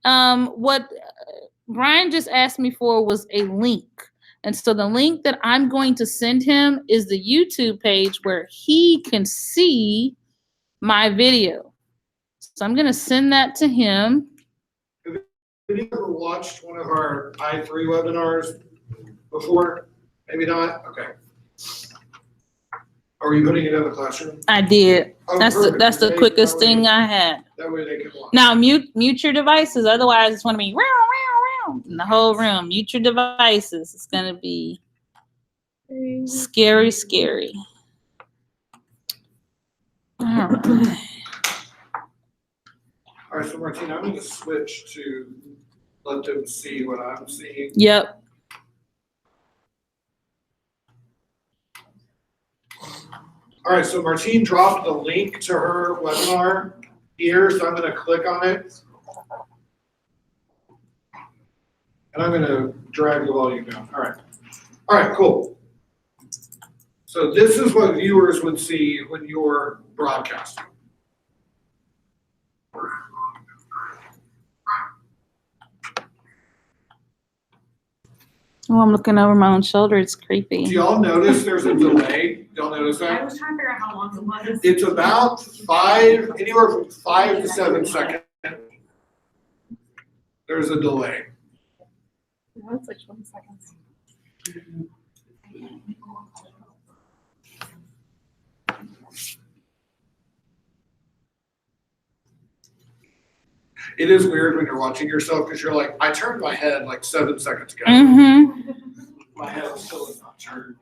What Brian just asked me for was a link. And so the link that I'm going to send him is the YouTube page where he can see my video. So I'm going to send that to him. Have you ever watched one of our I3 webinars before? Maybe not? Okay. Are you putting it in the classroom? I did. Oh, That's the quickest thing I had. That way they can watch. Now mute your devices. Otherwise, it's going to be in the whole room. Mute your devices. It's going to be scary, scary. All right. All right, so Martina, I'm going to switch to let them see what I'm seeing. Yep. All right, so Martine dropped the link to her webinar here, so I'm going to click on it. And I'm going to drag the volume down. All right, cool. So this is what viewers would see when you're broadcasting. Oh, I'm looking over my own shoulder. It's creepy. Do y'all notice there's a delay? Y'all notice that? I was trying to figure out how long it was. It's about anywhere from 5 to 7 seconds. There's a delay. No, it's like 20 seconds. It is weird when you're watching yourself because you're like, I turned my head like 7 seconds ago. Mm-hmm. My head still is not turned.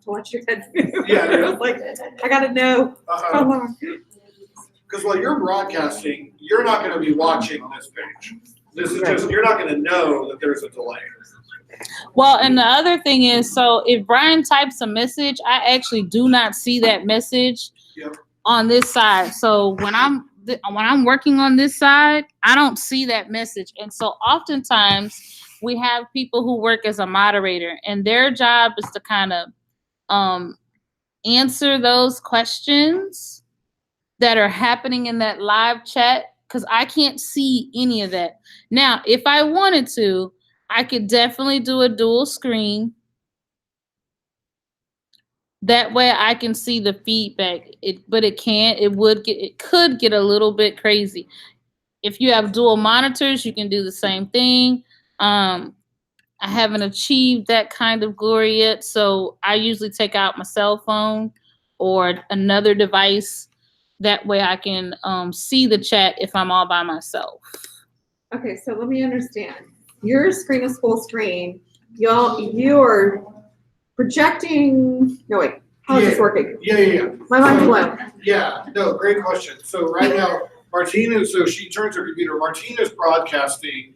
Watch your head move. Yeah, yeah. I was like, I gotta know. How long? Because while you're broadcasting, you're not going to be watching this page. This is just, you're not going to know that there's a delay. Well, and the other thing is, so if Brian types a message, I actually do not see that message on this side. So when I'm working on this side, I don't see that message. And so oftentimes we have people who work as a moderator, and their job is to kind of answer those questions that are happening in that live chat, because I can't see any of that. Now, if I wanted to, I could definitely do a dual screen. That way I can see the feedback. But it could get a little bit crazy. If you have dual monitors, you can do the same thing. I haven't achieved that kind of glory yet, so I usually take out my cell phone or another device. That way I can see the chat if I'm all by myself. Okay, so let me understand. Your screen is full screen. You're projecting. No, wait. How is this working? Yeah. My mind's blown. Yeah, no, great question. So right now, Martina, so she turns her computer. Martina's broadcasting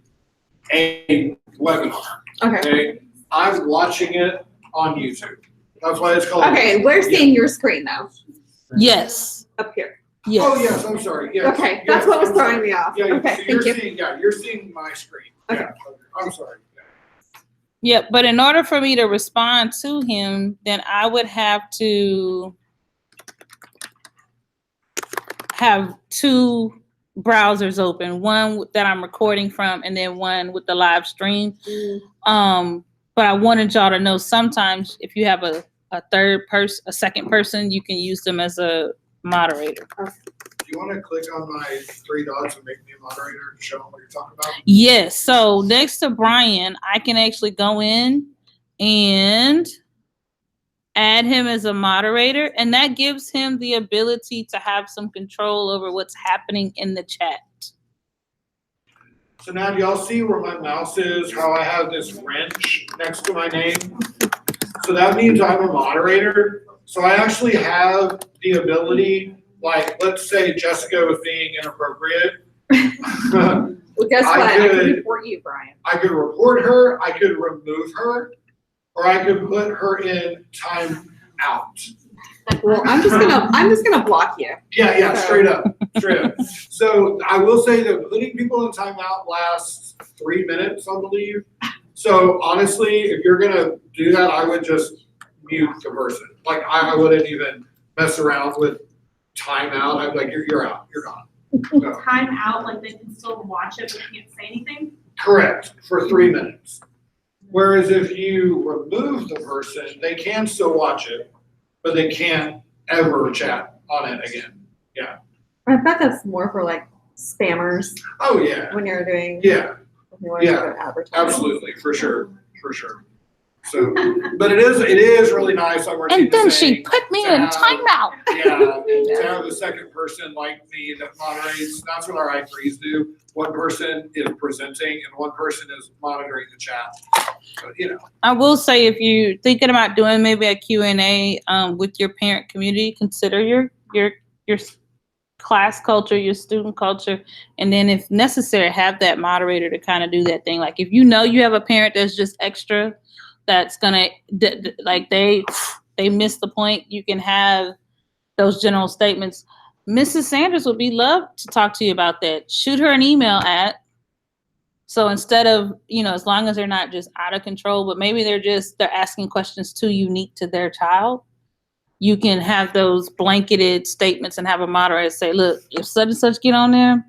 a webinar. Okay. I'm watching it on YouTube. That's why it's called. Okay, we're seeing your screen though. Yes. Up here. Yes. Oh yes, I'm sorry. Yes. Okay, that's what was throwing me off. Yeah, Okay, so you're thank seeing, you're seeing my screen. Okay. Yeah, I'm sorry. Yeah, but in order for me to respond to him, then I would have to have two browsers open, one that I'm recording from and then one with the live stream. But I wanted y'all to know sometimes if you have a second person, you can use them as a moderator. Do you want to click on my 3 dots and make me a moderator to show them what you're talking about? Yes. So next to Brian, I can actually go in and add him as a moderator, and that gives him the ability to have some control over what's happening in the chat. So now do y'all see where my mouse is, how I have this wrench next to my name? So that means I'm a moderator. So I actually have the ability, like, let's say Jessica was being inappropriate. Well, guess what? I could report you, Brian. I could report her, I could remove her, or I could put her in time out. Well, I'm just gonna block you. Yeah, straight up. So I will say that putting people in timeout lasts 3 minutes, I believe. So honestly, if you're gonna do that, I would just mute the person. Like I wouldn't even mess around with timeout. I'd be like, you're out, you're gone. time out, like they can still watch it but can't say anything? Correct, for 3 minutes. Whereas if you remove the person, they can still watch it, but they can't ever chat on it again. I bet that's more for like spammers Oh, yeah. when you're doing. Yeah, If you want to Yeah, do advertising. absolutely, for sure. So, but it is really nice. Like Martina And then she saying, put me to in have- timeout. Yeah, and to have a second person like me that moderates, that's what our I3s do. One person is presenting and one person is monitoring the chat. So, I will say, if you're thinking about doing maybe a Q&A with your parent community, consider your class culture, your student culture, and then if necessary, have that moderator to kind of do that thing. Like if you know you have a parent that's just extra, that's gonna like they missed the point, you can have those general statements. Mrs. Sanders would be love to talk to you about that. Shoot her an email so instead of, as long as they're not just out of control, but maybe they're asking questions too unique to their child, you can have those blanketed statements and have a moderator say, look, if such and such get on there,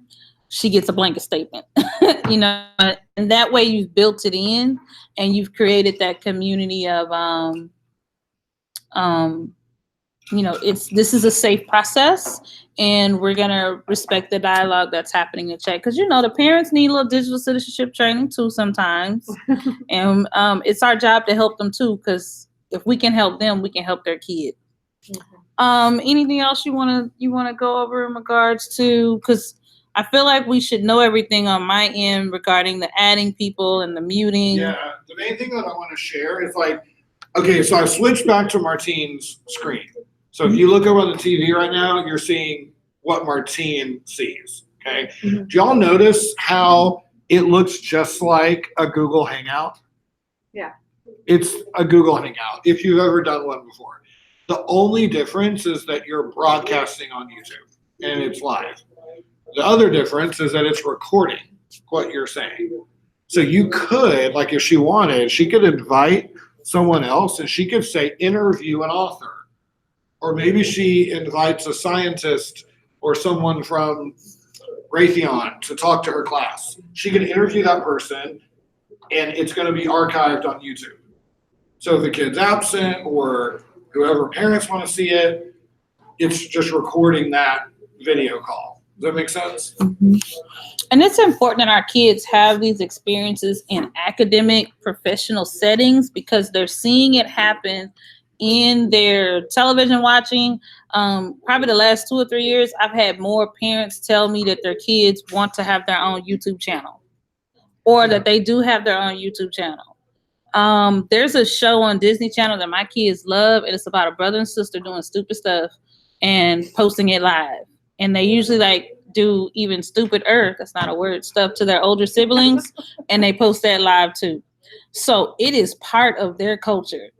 she gets a blanket statement, and that way you've built it in and you've created that community of, this is a safe process and we're going to respect the dialogue that's happening in chat. Because, the parents need a little digital citizenship training too sometimes. And it's our job to help them too, because if we can help them, we can help their kid. Anything else you want to go over in regards to, because I feel like we should know everything on my end regarding the adding people and the muting. Yeah, the main thing that I want to share is okay, so I've switched back to Martine's screen. So if you look over on the TV right now, you're seeing what Martine sees, okay? Mm-hmm. Do y'all notice how it looks just like a Google Hangout? Yeah. It's a Google Hangout, if you've ever done one before. The only difference is that you're broadcasting on YouTube and it's live. The other difference is that it's recording what you're saying. So you could, if she wanted, she could invite someone else and she could say, interview an author. Or maybe she invites a scientist or someone from Raytheon to talk to her class. She can interview that person and it's going to be archived on YouTube. So if the kid's absent or whoever parents want to see it, it's just recording that video call. Does that make sense? Mm-hmm. And it's important that our kids have these experiences in academic, professional settings because they're seeing it happen in their television watching. Probably the last 2 or 3 years, I've had more parents tell me that their kids want to have their own YouTube channel or that they do have their own YouTube channel. There's a show on Disney Channel that my kids love, and it's about a brother and sister doing stupid stuff and posting it live. And they usually do even stupider, that's not a word, stuff to their older siblings, and they post that live too. So it is part of their culture.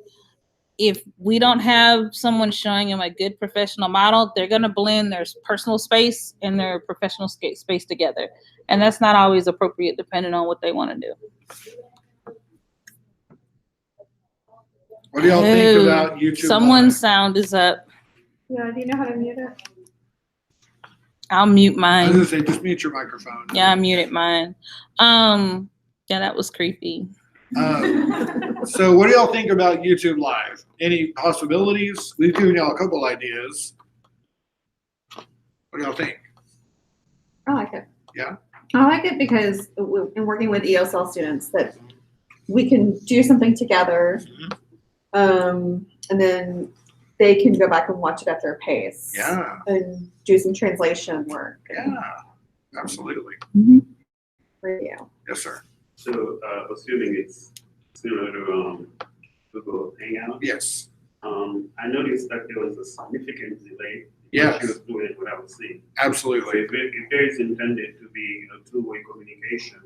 If we don't have someone showing them a good professional model, they're going to blend their personal space and their professional space together. And that's not always appropriate depending on what they want to do. What do y'all think about YouTube? Someone's sound is up. Yeah, do you know how to mute it? I'll mute I was mine. going to say, just mute your microphone. Yeah, I muted mine. Yeah, that was creepy. So what do y'all think about YouTube Live? Any possibilities? We've given y'all a couple ideas. What do y'all think? I like it. Yeah? I like it because in working with ESL students that we can do something together, and then they can go back and watch it at their pace. Yeah. And do some translation work. Yeah, absolutely. For you. Yes, sir. So, assuming it's similar to Google Hangout, Yes. I noticed that there was a significant delay. Yes. She was doing what I was seeing. So Absolutely. if there is intended to be a two-way communication,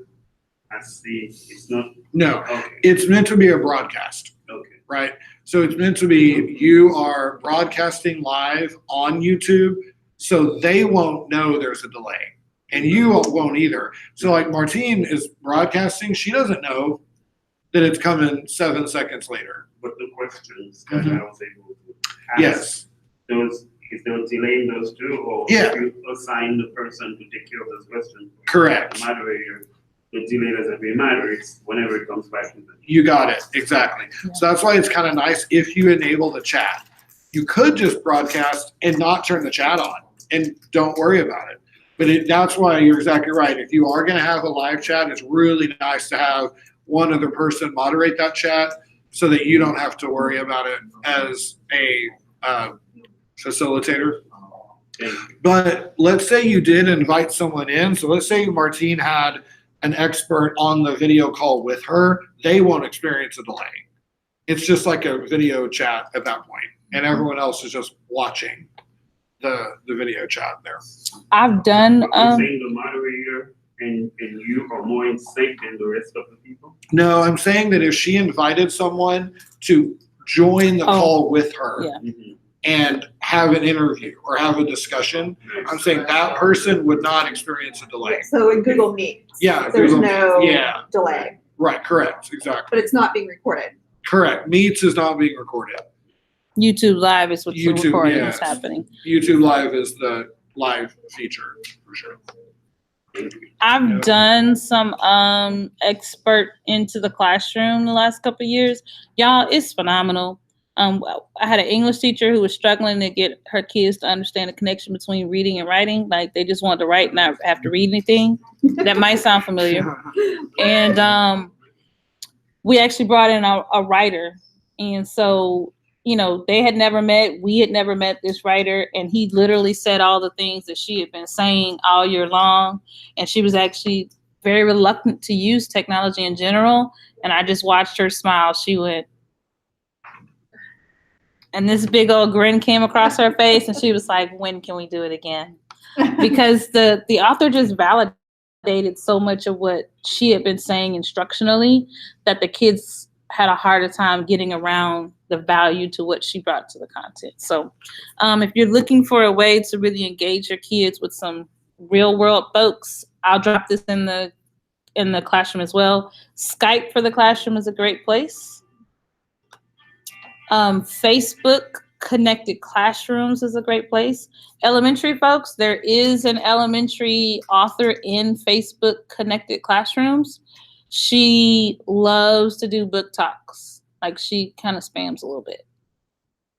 I see it's not. No, Okay. it's meant to be a broadcast, Okay. right? So it's meant to be you are broadcasting live on YouTube, so they won't know there's a delay. And you won't either. So Martine is broadcasting, she doesn't know that it's coming 7 seconds later. But the questions that I was able to ask, Yes. those is there a delay in those two, or Yeah. you assign the person to take care of those questions? Correct. The moderator, the delay doesn't really matter, it's whenever it comes back to them. You got it, exactly. So that's why it's kind of nice if you enable the chat. You could just broadcast and not turn the chat on and don't worry about it. But that's why you're exactly right. If you are going to have a live chat, it's really nice to have one other person moderate that chat so that you don't have to worry about it as a facilitator. But let's say you did invite someone in. So let's say Martine had an expert on the video call with her. They won't experience a delay. It's just like a video chat at that point, and everyone else is just watching the video chat there. I've done. But you're saying the moderator and you are more in sync than the rest of the people? No, I'm saying that if she invited someone to join the call with her Yeah. and have an interview or have a discussion, I'm saying that person would not experience a delay. So in Google Meet, Yeah, there's Google- no yeah, delay, right, correct, exactly. but it's not being recorded. Correct. Meets is not being recorded. YouTube Live is what you're YouTube, recording yes. is happening. YouTube Live is the live feature for sure. I've Yeah. done some expert into the classroom the last couple of years. Y'all, it's phenomenal. I had an English teacher who was struggling to get her kids to understand the connection between reading and writing. Like they just wanted to write and not have to read anything. That might sound familiar. And we actually brought in a writer. And so, you know, they had never met, we had never met this writer, and he literally said all the things that she had been saying all year long. And she was actually very reluctant to use technology in general. And I just watched her smile. She went, and this big old grin came across her face, and she was like, when can we do it again? Because the author just validated so much of what she had been saying instructionally that the kids had a harder time getting around the value to what she brought to the content. So if you're looking for a way to really engage your kids with some real world folks, I'll drop this in the classroom as well. Skype for the classroom is a great place. Facebook Connected Classrooms is a great place. Elementary folks, there is an elementary author in Facebook Connected Classrooms. She loves to do book talks. Like she kind of spams a little bit.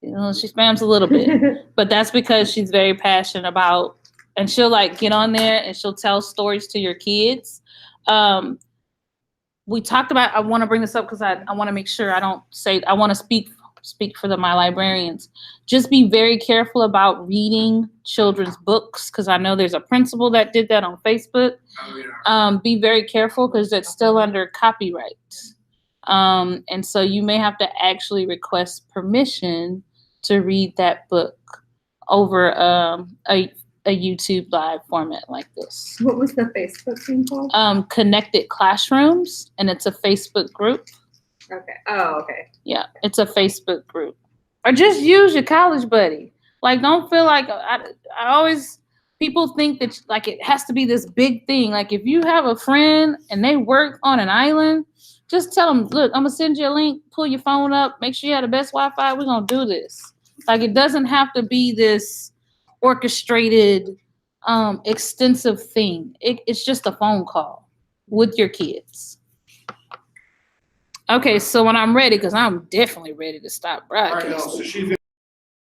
You know, she spams a little bit, but that's because she's very passionate about, and she'll like get on there and she'll tell stories to your kids. We talked about, I want to bring this up because I want to make sure I don't say, I want to speak for my librarians. Just be very careful about reading children's books, because I know there's a principal that did that on Facebook. Oh, yeah. Be very careful because it's still under copyright. And so you may have to actually request permission to read that book over a YouTube live format like this. What was the Facebook thing called? Connected Classrooms, and it's a Facebook group. Okay. Oh, okay. Yeah, it's a Facebook group. Or just use your college buddy. Like, don't feel like I always, people think that like it has to be this big thing. Like if you have a friend and they work on an island, just tell them, look, I'm gonna send you a link, pull your phone up, make sure you have the best Wi-Fi, we're gonna do this. Like it doesn't have to be this orchestrated, extensive thing. It's just a phone call with your kids. Okay, so when I'm ready, because I'm definitely ready to stop All right, broadcasting. y'all, so she's